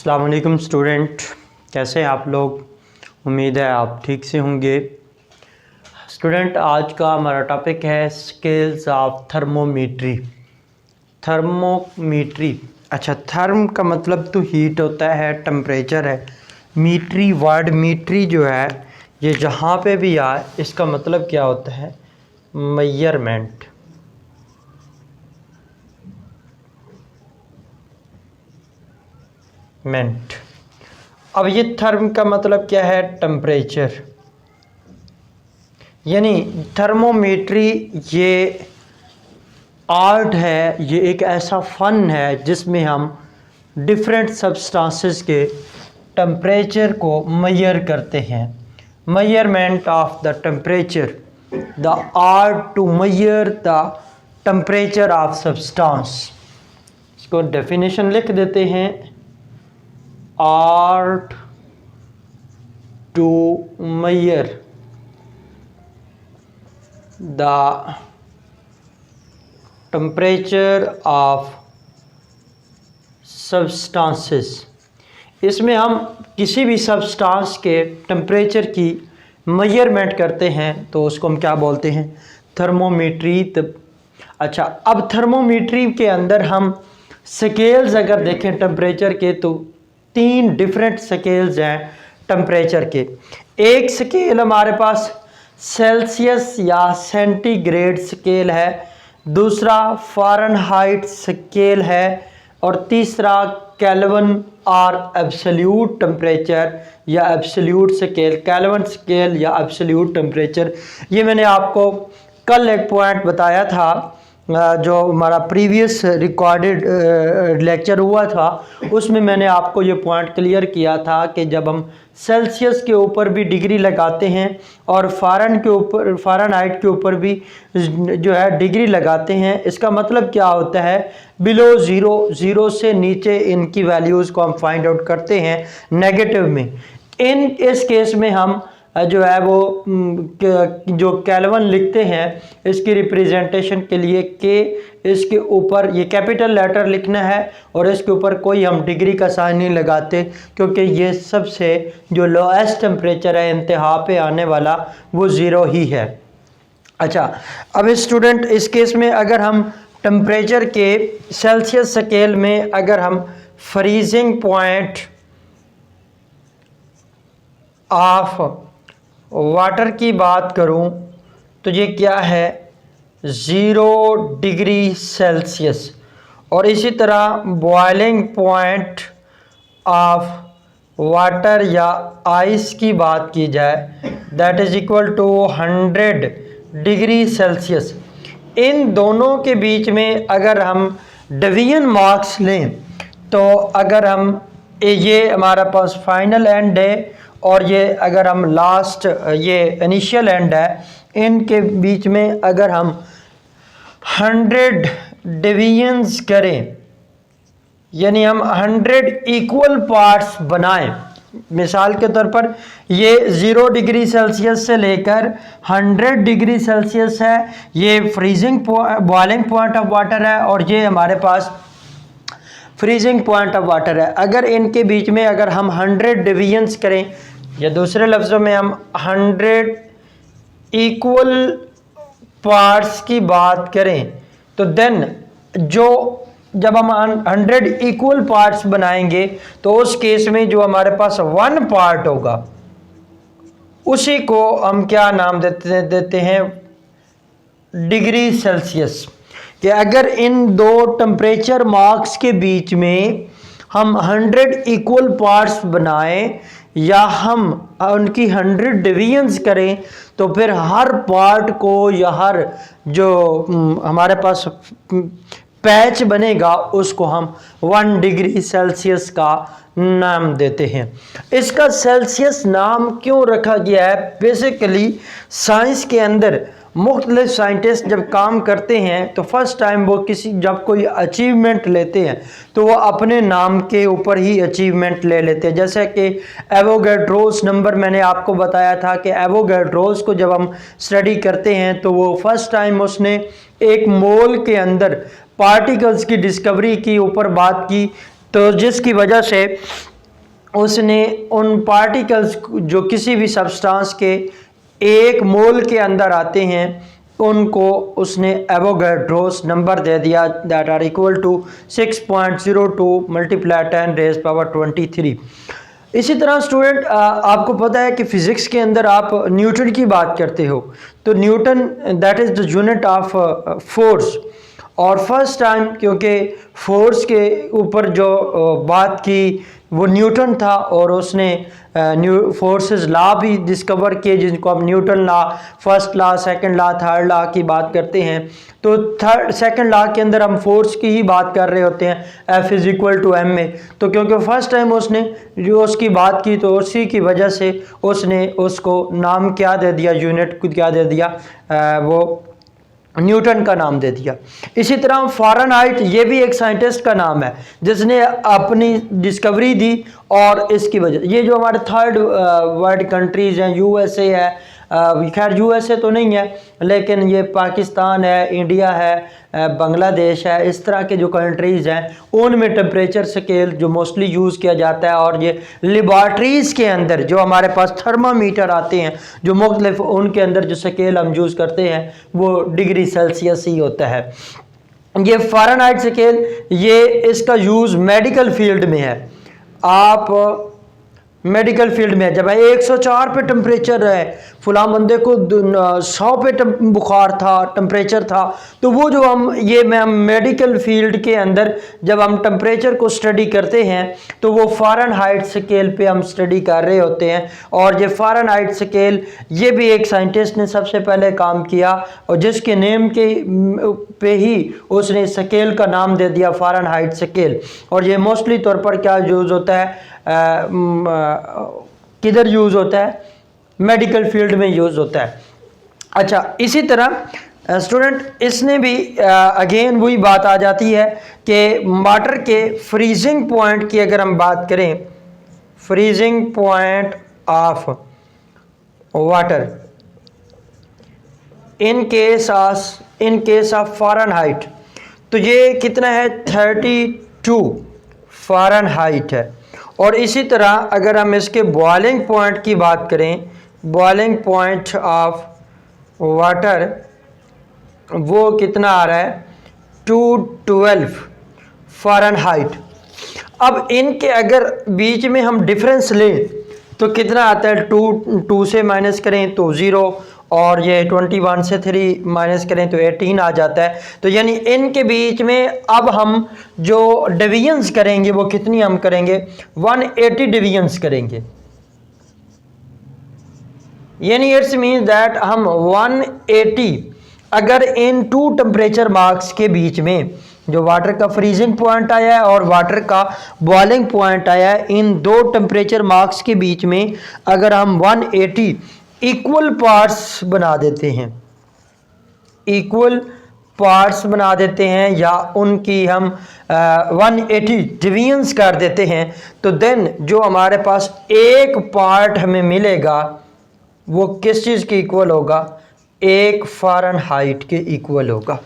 अस्सलाम वालेकुम स्टूडेंट, कैसे हैं आप लोग। उम्मीद है आप ठीक से होंगे। स्टूडेंट, आज का हमारा टॉपिक है स्केल्स ऑफ थर्मोमीट्री। थर्मोमीट्री, अच्छा, थर्म का मतलब तो हीट होता है, टेम्परेचर है। मीट्री, वर्ड मीट्री जो है ये जहाँ पे भी आए इसका मतलब क्या होता है, मेजरमेंट। अब ये थर्म का मतलब क्या है, टेम्परेचर। यानी थर्मोमीट्री ये आर्ट है, ये एक ऐसा फ़न है जिसमें हम डिफरेंट सब्सटेंसेस के टेम्परेचर को मेजर करते हैं। Measurement of the temperature, the art to measure the temperature of substance. इसको डेफिनेशन लिख देते हैं, art to measure the temperature of substances. इसमें हम किसी भी सब्सटेंस के टेम्परेचर की मेजरमेंट करते हैं तो उसको हम क्या बोलते हैं, थर्मोमीट्री। अच्छा, अब थर्मोमीट्री के अंदर हम स्केल्स अगर देखें टेम्परेचर के तो 3 डिफरेंट स्केल्स हैं टेम्परेचर के। एक स्केल हमारे पास सेल्सियस या सेंटीग्रेड स्केल है, दूसरा फ़ारेनहाइट स्केल है और तीसरा केल्विन और एब्सोल्यूट टेम्परेचर या एब्सोल्यूट स्केल, केल्विन स्केल या एब्सोल्यूट टेम्परेचर। ये मैंने आपको कल एक पॉइंट बताया था, जो हमारा प्रीवियस रिकॉर्डेड लेक्चर हुआ था उसमें मैंने आपको ये पॉइंट क्लियर किया था कि जब हम सेल्सियस के ऊपर भी डिग्री लगाते हैं और फ़ारेनहाइट के ऊपर भी जो है डिग्री लगाते हैं, इसका मतलब क्या होता है, बिलो ज़ीरो से नीचे इनकी वैल्यूज़ को हम फाइंड आउट करते हैं नेगेटिव में। इस केस में हम जो है वो जो केल्विन लिखते हैं इसकी रिप्रेजेंटेशन के लिए के, इसके ऊपर ये कैपिटल लेटर लिखना है और इसके ऊपर कोई हम डिग्री का साइन नहीं लगाते क्योंकि ये सबसे जो लोएस्ट टेम्परेचर है इंतहा पे आने वाला वो 0 ही है। अच्छा, अब स्टूडेंट इस केस में अगर हम टेम्परेचर के सेल्सियस स्केल में अगर हम फ्रीजिंग पॉइंट ऑफ वाटर की बात करूं तो ये क्या है, 0 डिग्री सेल्सियस। और इसी तरह बॉइलिंग पॉइंट ऑफ वाटर या आइस की बात की जाए, that is equal to 100 degree Celsius. इन दोनों के बीच में अगर हम डिवीजन मार्क्स लें तो अगर हम ये हमारा पास फाइनल एंड है और ये अगर हम लास्ट ये इनिशियल एंड है, इनके बीच में अगर हम 100 डिवीजन्स करें, यानी हम 100 इक्वल पार्ट्स बनाएं। मिसाल के तौर पर ये 0 डिग्री सेल्सियस से लेकर 100 डिग्री सेल्सियस है, ये freezing boiling point of water है और ये हमारे पास फ्रीजिंग पॉइंट ऑफ वाटर है। अगर इनके बीच में अगर हम 100 डिवीजन्स करें या दूसरे लफ्ज़ों में हम 100 इक्वल पार्ट्स की बात करें तो देन जब हम 100 इक्वल पार्ट्स बनाएंगे तो उस केस में जो हमारे पास 1 पार्ट होगा उसी को हम क्या नाम देते हैं, डिग्री सेल्सियस। कि अगर इन दो टेम्परेचर मार्क्स के बीच में हम 100 इक्वल पार्ट्स बनाएं या हम उनकी 100 डिवीजन्स करें तो फिर हर पार्ट को या हर जो हमारे पास पैच बनेगा उसको हम 1 डिग्री सेल्सियस का नाम देते हैं। इसका सेल्सियस नाम क्यों रखा गया है, बेसिकली साइंस के अंदर मुख्तलिफ साइंटिस्ट जब काम करते हैं तो फर्स्ट टाइम वो जब कोई अचीवमेंट लेते हैं तो वो अपने नाम के ऊपर ही अचीवमेंट ले लेते हैं। जैसे कि एवोगैड्रोस नंबर मैंने आपको बताया था कि एवोगैड्रोस को जब हम स्टडी करते हैं तो वो फर्स्ट टाइम उसने एक मोल के अंदर पार्टिकल्स की डिस्कवरी की ऊपर बात की, तो जिसकी वजह से उसने उन पार्टिकल्स जो किसी भी सब्सटेंस के 1 मोल के अंदर आते हैं उनको उसने एवोगैड्रोस नंबर दे दिया, that are equal to 6.02 multiply 10⁻23। इसी तरह स्टूडेंट आपको पता है कि फिज़िक्स के अंदर आप न्यूटन की बात करते हो तो Newton that is the unit of force. और फर्स्ट टाइम क्योंकि फोर्स के ऊपर जो बात की वो न्यूटन था और उसने फोर्सेस लॉ भी डिस्कवर किए जिनको हम Newton law, first law, second law, third law की बात करते हैं। तो सेकंड लॉ के अंदर हम फोर्स की ही बात कर रहे होते हैं, F is equal to m में। तो क्योंकि फर्स्ट टाइम उसने जो उसकी बात की तो उसी की वजह से उसने उसको नाम क्या दे दिया, यूनिट को क्या दे दिया, वो न्यूटन का नाम दे दिया। इसी तरह फ़ारेनहाइट ये भी एक साइंटिस्ट का नाम है जिसने अपनी डिस्कवरी दी और इसकी वजह ये जो हमारे थर्ड वर्ल्ड कंट्रीज़ हैं, यूएसए है, खैर यूएसए तो नहीं है लेकिन ये पाकिस्तान है, इंडिया है, बांग्लादेश है, इस तरह के जो कंट्रीज़ हैं उनमें टेम्परेचर स्केल जो मोस्टली यूज़ किया जाता है। और ये लेबॉर्ट्रीज़ के अंदर जो हमारे पास थर्मामीटर आते हैं जो मुख्तलिफ उनके अंदर जो स्केल हम यूज़ करते हैं वो डिग्री सेल्सियस ही होता है। ये फ़ारेनहाइट स्केल ये इसका यूज़ मेडिकल फील्ड में है। आप मेडिकल फील्ड में जब 104 पे टेम्परेचर है, फलां बंदे को 100 पे बुखार था, टेम्परेचर था, तो वो जो हम मेडिकल फील्ड के अंदर जब हम टेम्परेचर को स्टडी करते हैं तो वो फ़ारेनहाइट स्केल पे हम स्टडी कर रहे होते हैं। और ये फ़ारेनहाइट स्केल ये भी एक साइंटिस्ट ने सबसे पहले काम किया और जिसके नेम के पे ही उसने स्केल का नाम दे दिया फ़ारेनहाइट स्केल। और ये मोस्टली तौर पर क्या यूज़ होता है, किधर यूज़ होता है, मेडिकल फील्ड में यूज़ होता है। अच्छा, इसी तरह स्टूडेंट इसने भी अगेन वही बात आ जाती है कि वाटर के फ्रीजिंग पॉइंट की अगर हम बात करें, freezing point of water in case of Fahrenheit, तो ये कितना है, 32 फ़ारेनहाइट है। और इसी तरह अगर हम इसके बॉइलिंग पॉइंट की बात करें, बॉइलिंग पॉइंट ऑफ वाटर वो कितना आ रहा है, 212 फ़ारेनहाइट। अब इनके अगर बीच में हम डिफरेंस लें तो कितना आता है, 2 से माइनस करें तो 0 और ये 21 से 3 माइनस करें तो 18 आ जाता है। तो यानी इनके बीच में अब हम जो डिवीजन्स करेंगे वो कितनी हम करेंगे, 180 डिवीजन्स करेंगे। यानी इट्स मीन दैट हम 180 अगर इन 2 टेम्परेचर मार्क्स के बीच में जो वाटर का फ्रीजिंग पॉइंट आया है और वाटर का बॉइलिंग पॉइंट आया है, इन 2 टेम्परेचर मार्क्स के बीच में अगर हम 180 इक्वल पार्ट्स बना देते हैं, इक्वल पार्ट्स बना देते हैं या उनकी हम 180 डिवीजन्स कर देते हैं तो देन जो हमारे पास एक पार्ट हमें मिलेगा वो किस चीज़ के इक्वल होगा, 1 फ़ारेनहाइट के इक्वल होगा।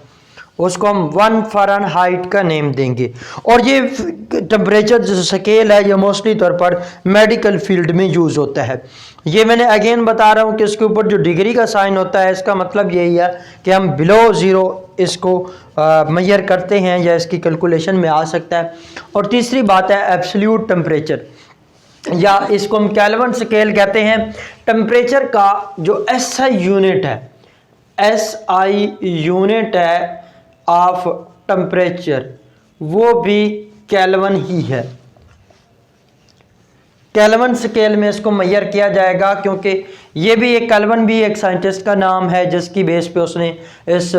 उसको हम 1 फ़ारेनहाइट का नेम देंगे। और ये टेम्परेचर जो स्केल है ये मोस्टली तौर पर मेडिकल फील्ड में यूज़ होता है। ये मैंने अगेन बता रहा हूँ कि इसके ऊपर जो डिग्री का साइन होता है इसका मतलब यही है कि हम बिलो 0 इसको मेजर करते हैं या इसकी कैलकुलेशन में आ सकता है। और तीसरी बात है एब्सोल्यूट टेम्परेचर या इसको हम केल्विन स्केल कहते हैं। टेम्परेचर का जो SI यूनिट है, SI यूनिट है ऑफ टेम्परेचर वो भी केल्विन ही है। केल्विन स्केल में इसको मेजर किया जाएगा क्योंकि ये भी एक केल्विन भी एक साइंटिस्ट का नाम है जिसकी बेस पे उसने इस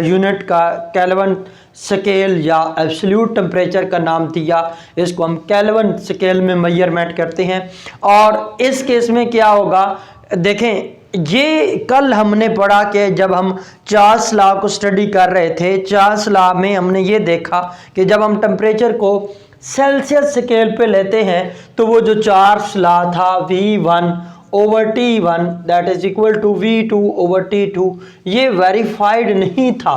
यूनिट का केल्विन स्केल या एब्सोल्यूट टेम्परेचर का नाम दिया। इसको हम केल्विन स्केल में मेजरमेंट करते हैं। और इस केस में क्या होगा, देखें ये कल हमने पढ़ा कि जब हम चार्ल्स लॉ को स्टडी कर रहे थे, चार्ल्स लॉ में हमने ये देखा कि जब हम टेम्परेचर को सेल्सियस स्केल पे लेते हैं तो वो जो चार्ल्स लॉ था V1/T1 that is equal to V2/T2 ये वेरीफाइड नहीं था।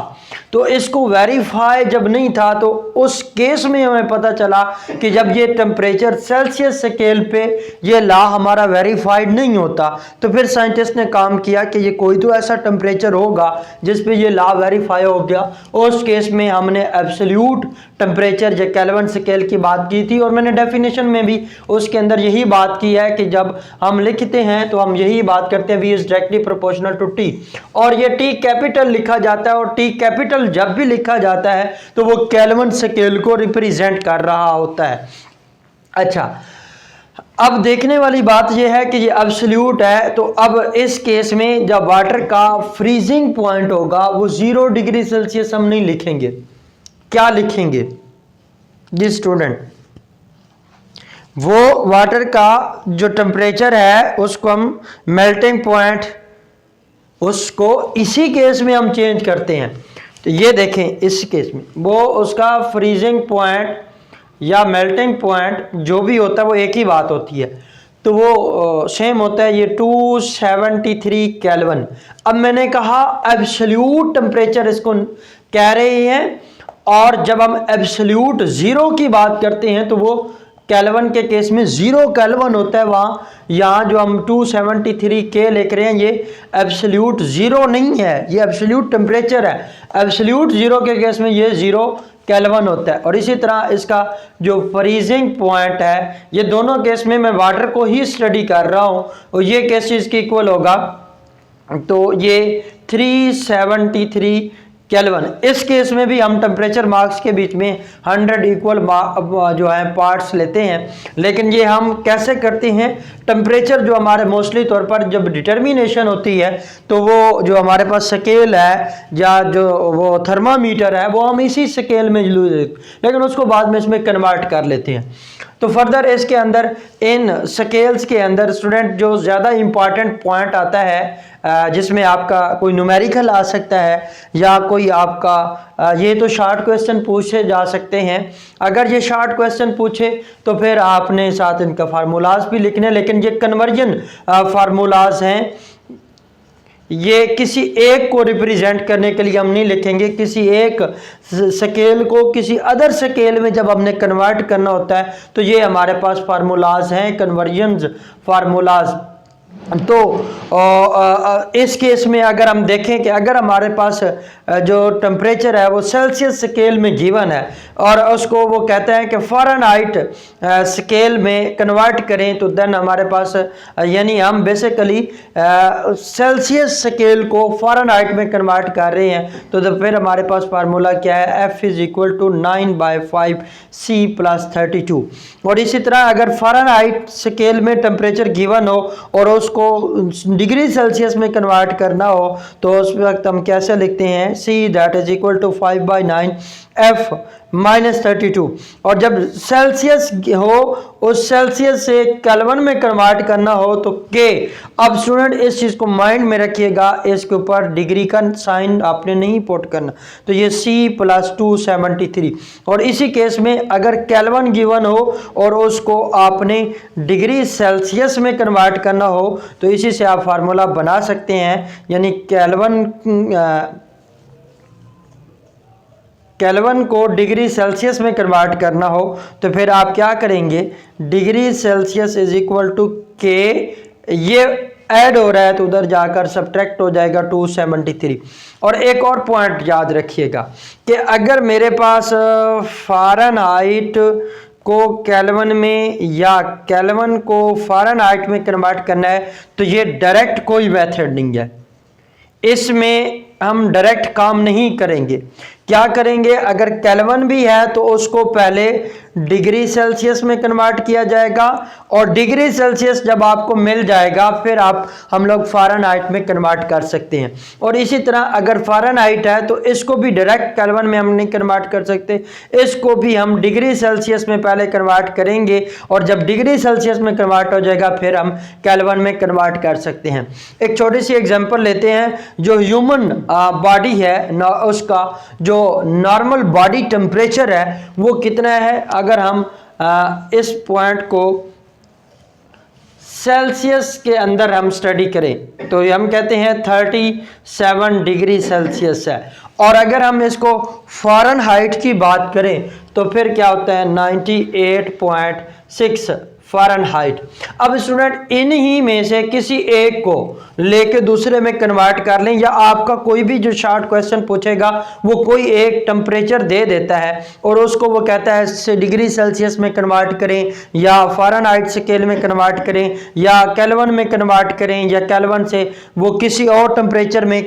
तो इसको वेरीफाई जब नहीं था तो उस केस में हमें पता चला कि जब ये टेम्परेचर सेल्सियस स्केल पे ये लॉ हमारा वेरीफाइड नहीं होता, तो फिर साइंटिस्ट ने काम किया कि ये कोई तो ऐसा टेम्परेचर होगा जिस पे ये लॉ वेरीफाई हो गया। उस केस में हमने एब्सोल्यूट टेम्परेचर या केल्विन स्केल की बात की थी, और मैंने डेफिनेशन में भी उसके अंदर यही बात की है कि जब हम लिखते हैं तो हम यही बात करते हैं V is directly proportional to T, और ये T कैपिटल लिखा जाता है, और T कैपिटल जब भी लिखा जाता है तो वो केल्विन स्केल को रिप्रेजेंट कर रहा होता है। अच्छा, अब देखने वाली बात यह है कि ये एब्सोल्यूट है, तो अब इस केस में जब वाटर का फ्रीजिंग पॉइंट होगा वो 0 डिग्री सेल्सियस हम नहीं लिखेंगे। क्या लिखेंगे जी स्टूडेंट? वो वाटर का जो टेम्परेचर है उसको हम मेल्टिंग पॉइंट, उसको इसी केस में हम चेंज करते हैं। तो ये देखें, इस केस में वो उसका फ्रीजिंग पॉइंट या मेल्टिंग पॉइंट जो भी होता है वो एक ही बात होती है, तो वो सेम होता है, ये 273 केल्विन। अब मैंने कहा एब्सोल्यूट टेम्परेचर इसको कह रहे हैं, और जब हम एब्सोल्यूट 0 की बात करते हैं तो वो केल्विन के केस में 0 केल्विन होता है वहाँ। यहाँ जो हम 273 के लिख रहे हैं ये एब्सोल्यूट 0 नहीं है, ये एब्सोल्यूट टेम्परेचर है। एब्सोल्यूट 0 के केस में ये 0 केल्विन होता है। और इसी तरह इसका जो फ्रीजिंग पॉइंट है, ये दोनों केस में मैं वाटर को ही स्टडी कर रहा हूँ, और ये केस इसके इक्वल होगा, तो ये 373 केल्विन। इस केस में भी हम टेम्परेचर मार्क्स के बीच में 100 इक्वल जो है पार्ट्स लेते हैं, लेकिन ये हम कैसे करते हैं, टेम्परेचर जो हमारे मोस्टली तौर पर जब डिटर्मिनेशन होती है तो वो जो हमारे पास स्केल है या जो वो थर्मामीटर है वो हम इसी स्केल में लेकिन उसको बाद में इसमें कन्वर्ट कर लेते हैं। तो फर्दर इसके अंदर इन स्केल्स के अंदर स्टूडेंट जो ज़्यादा इम्पॉर्टेंट पॉइंट आता है जिसमें आपका कोई न्यूमेरिकल आ सकता है या कोई आपका ये तो शॉर्ट क्वेश्चन पूछे जा सकते हैं। अगर ये शॉर्ट क्वेश्चन पूछे तो फिर आपने साथ इनका फार्मूलाज भी लिखने, लेकिन ये कन्वर्जन फार्मूलाज हैं, ये किसी एक को रिप्रेजेंट करने के लिए हम नहीं लिखेंगे। किसी एक स्केल को किसी अदर स्केल में जब हमने कन्वर्ट करना होता है तो ये हमारे पास फार्मूलाज हैं, कन्वर्जन फार्मूलाज। तो इस केस में अगर हम देखें कि अगर हमारे पास जो टेम्परेचर है वो सेल्सियस स्केल में गिवन है और उसको वो कहते हैं कि फ़ारेनहाइट स्केल में कन्वर्ट करें, तो देन हमारे पास यानी हम बेसिकली सेल्सियस स्केल को फ़ारेनहाइट में कन्वर्ट कर रहे हैं, तो फिर हमारे पास फार्मूला क्या है, F is equal to 9/5 C + 32। और इसी तरह अगर फ़ारेनहाइट स्केल में टेम्परेचर गिवन हो और उसको डिग्री सेल्सियस में कन्वर्ट करना हो तो उस वक्त हम कैसे लिखते हैं, C that is equal to 5/9 F -32। और जब सेल्सियस हो उस सेल्सियस से केल्विन में कन्वर्ट करना हो तो K। अब स्टूडेंट इस चीज़ को माइंड में रखिएगा, इसके ऊपर डिग्री का साइन आपने नहीं पुट करना, तो ये C + 273। और इसी केस में अगर केल्विन गिवन हो और उसको आपने डिग्री सेल्सियस में कन्वर्ट करना हो तो इसी से आप फार्मूला बना सकते हैं, यानी केल्विन को डिग्री सेल्सियस में कन्वर्ट करना हो तो फिर आप क्या करेंगे, degree Celsius is equal to K, ये ऐड हो रहा है तो उधर जाकर सब्ट्रैक्ट हो जाएगा 273। और एक और पॉइंट याद रखिएगा कि अगर मेरे पास फ़ारेनहाइट को केल्विन में या केल्विन को फ़ारेनहाइट में कन्वर्ट करना है तो ये डायरेक्ट कोई मेथड नहीं है, इसमें हम डायरेक्ट काम नहीं करेंगे। क्या करेंगे, अगर केल्विन भी है तो उसको पहले डिग्री सेल्सियस में कन्वर्ट किया जाएगा और डिग्री सेल्सियस जब आपको मिल जाएगा फिर हम लोग फ़ारेनहाइट में कन्वर्ट कर सकते हैं। और इसी तरह अगर फ़ारेनहाइट है तो इसको भी डायरेक्ट केल्विन में हम नहीं कन्वर्ट कर सकते, इसको भी हम डिग्री सेल्सियस में पहले कन्वर्ट करेंगे और जब डिग्री सेल्सियस में कन्वर्ट हो जाएगा फिर हम केल्विन में कन्वर्ट कर सकते हैं। एक छोटी सी एग्जांपल लेते हैं, जो ह्यूमन बॉडी है उसका जो नॉर्मल बॉडी टेम्परेचर है वो कितना है। अगर हम इस पॉइंट को सेल्सियस के अंदर हम स्टडी करें तो हम कहते हैं 37 डिग्री सेल्सियस है, और अगर हम इसको फ़ारेनहाइट की बात करें तो फिर क्या होता है 98.6 फ़ारेनहाइट। अब स्टूडेंट इन्हीं में से किसी एक को लेके दूसरे में कन्वर्ट कर लें, या आपका कोई भी जो शॉर्ट क्वेश्चन पूछेगा वो कोई एक टेम्परेचर दे देता है और उसको वो कहता है डिग्री सेल्सियस में कन्वर्ट करें या फ़ारेनहाइट स्केल में कन्वर्ट करें या केल्विन में कन्वर्ट करें, या केल्विन से वो किसी और टेम्परेचर में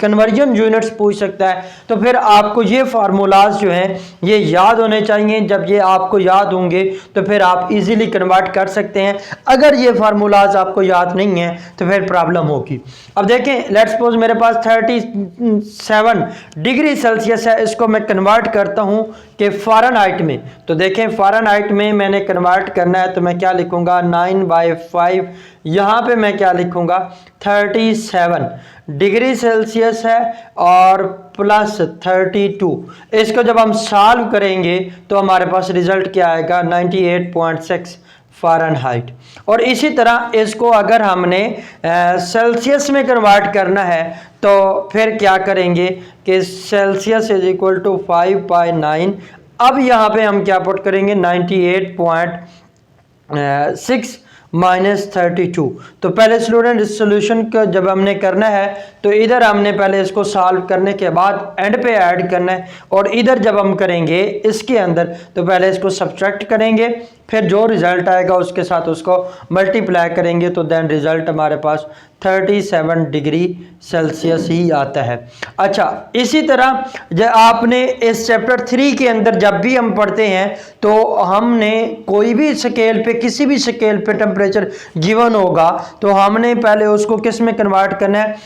कन्वर्जन यूनिट्स पूछ सकता है। तो फिर आपको ये फार्मूलाज जो हैं ये याद होने चाहिए। जब ये आपको याद होंगे तो फिर आप इजीली कन्वर्ट कर सकते हैं। अगर ये फार्मूलाज आपको याद नहीं है तो फिर प्रॉब्लम होगी। अब देखें, लेट्स सपोज मेरे पास 37 डिग्री सेल्सियस है, इसको मैं कन्वर्ट करता हूं कि फ़ारेनहाइट में। तो देखें फ़ारेनहाइट में मैंने कन्वर्ट करना है तो मैं क्या लिखूंगा 9/5, यहाँ पे मैं क्या लिखूंगा 37 डिग्री सेल्सियस है और प्लस 32। इसको जब हम सॉल्व करेंगे तो हमारे पास रिजल्ट क्या आएगा 98.6 फ़ारेनहाइट। और इसी तरह इसको अगर हमने सेल्सियस में कन्वर्ट करना है तो फिर क्या करेंगे कि सेल्सियस इज इक्वल टू 5/9। अब यहाँ पे हम क्या पुट करेंगे 98.6 -32। तो पहले स्टूडेंट इस सोल्यूशन का जब हमने करना है तो इधर हमने पहले इसको सॉल्व करने के बाद एंड पे ऐड करना है, और इधर जब हम करेंगे इसके अंदर तो पहले इसको सब्ट्रैक्ट करेंगे, फिर जो रिजल्ट आएगा उसके साथ उसको मल्टीप्लाई करेंगे, तो देन रिजल्ट हमारे पास 37 डिग्री सेल्सियस ही आता है। अच्छा, इसी तरह जब आपने इस चैप्टर 3 के अंदर जब भी हम पढ़ते हैं तो हमने कोई भी स्केल पे किसी भी स्केल पे टेम्परेचर गिवन होगा तो हमने पहले उसको किस में कन्वर्ट करना है।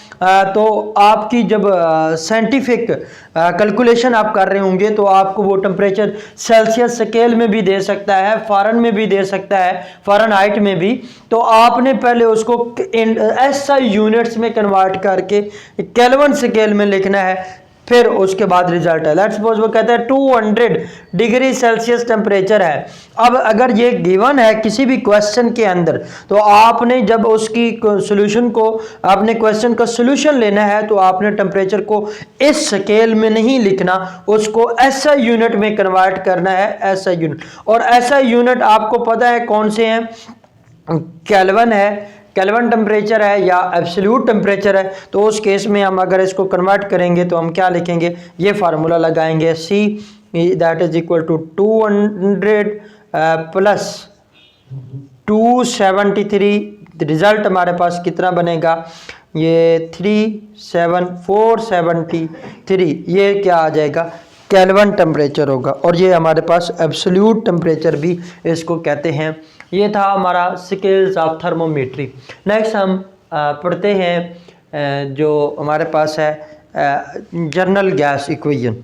तो आपकी जब साइंटिफिक कैलकुलेशन आप कर रहे होंगे तो आपको वो टेम्परेचर सेल्सियस स्केल में भी दे सकता है, फ़ारेन में भी दे सकता है, फ़ारेनहाइट में भी। तो आपने पहले उसको एसआई यूनिट्स में कन्वर्ट करके केल्विन स्केल में लिखना है, फिर उसके बाद रिजल्ट है। लेट्स सपोज वो कहता है 200 डिग्री सेल्सियस टेम्परेचर है। अब अगर ये गिवन है किसी भी क्वेश्चन के अंदर तो आपने जब उसकी सॉल्यूशन को आपने क्वेश्चन का सॉल्यूशन लेना है तो आपने टेम्परेचर को इस स्केल में नहीं लिखना, उसको एसआई यूनिट में कन्वर्ट करना है, एसआई यूनिट। और एसआई यूनिट आपको पता है कौन से हैं, केल्विन है, केल्विन टेम्परेचर है या एब्सोल्यूट टेम्परेचर है। तो उस केस में हम अगर इसको कन्वर्ट करेंगे तो हम क्या लिखेंगे, ये फार्मूला लगाएंगे C that is equal to 200 plus 273। Result हमारे पास कितना बनेगा, ये 37473, ये क्या आ जाएगा केल्विन टेम्परेचर होगा, और ये हमारे पास एब्सोल्यूट टेम्परेचर भी इसको कहते हैं। ये था हमारा स्केल्स ऑफ थर्मोमेट्री। नेक्स्ट हम पढ़ते हैं जो हमारे पास है जनरल गैस इक्वेशन।